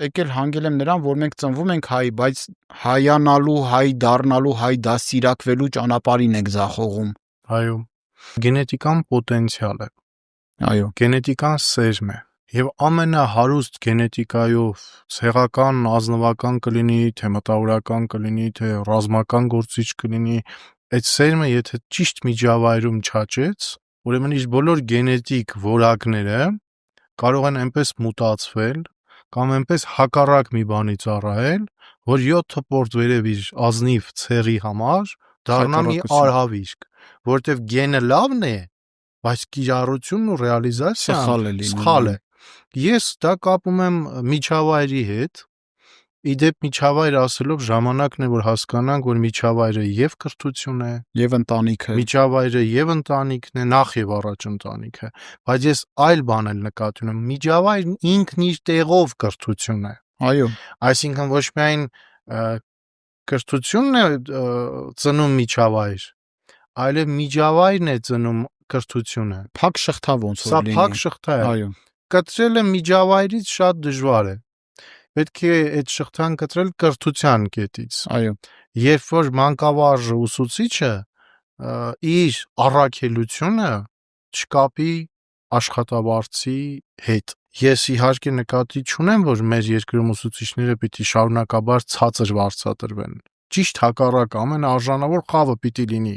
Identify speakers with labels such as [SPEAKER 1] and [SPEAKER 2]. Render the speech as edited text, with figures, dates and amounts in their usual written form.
[SPEAKER 1] եկել հանգել եմ նրան, որ մենք ծնվում ենք հայ, բայց հայանալու, հայ դառնալու, հայ դաստիարակվելու ճանապարհին ենք ձախողում։
[SPEAKER 2] Այո։ Գենետիկան պոտենցիալ է։
[SPEAKER 1] Այո։
[SPEAKER 2] Գենետիկան սերմ է։ Եվ ամենահարուստ գենետիկայով ցեղական, ազնվական կլինի, թե մտավորական կլինի, թե ռազմական գործիչ կլինի, այդ սերմը եթե ճիշտ միջավայրում չաճեց, ուրեմն իր բոլոր գենետիկ որակները կարող են այնպես մուտացվել կամ այնպես հակառակ մի բանի ծառայել, որ 7 պորտ վերև իր ազնիվ ցեղի համար դառնա մի արհավիրք, որտեվ գենը լավն է, բայց կիրառությունն ու ռեալիզացիան սխալ է։ Ես դա կապում եմ միջավայրի հետ, իդեպ միջավայր ասելով ժամանակն է, որ հասկանանք, որ միջավայրը եւ կրթություն է,
[SPEAKER 1] եւ ընտանիքը։
[SPEAKER 2] Միջավայրը եւ ընտանիքն է, նախ եւ առաջ ընտանիքը, բայց ես այլ բան էլ նկատի ունեմ, միջավայրն ինքն իր տեղով կրթություն է։
[SPEAKER 1] Այո։
[SPEAKER 2] Այսինքն ոչ միայն կրթությունն է ծնում միջավայր, այլև միջավայրն է ծնում կրթությունը։
[SPEAKER 1] Փակ շղթա ոնց որ
[SPEAKER 2] լինի։ Սա փակ շղթա է։
[SPEAKER 1] Այո։
[SPEAKER 2] Կտրելը միջավայրից շատ դժվար է։ Պետք է այդ շղթան կտրել կրթության կետից։
[SPEAKER 1] Այո։
[SPEAKER 2] Երբ որ մանկավարժ ուսուցիչը իր առաքելությունը չկապի աշխատավարձի հետ։ Ես իհարկե նկատի չունեմ, որ մեր երկրում ուսուցիչները պիտի շարունակաբար ցածր վարձատրվեն։ Ճիշտ հակառակը, ամենաարժանավոր խավը պիտի լինի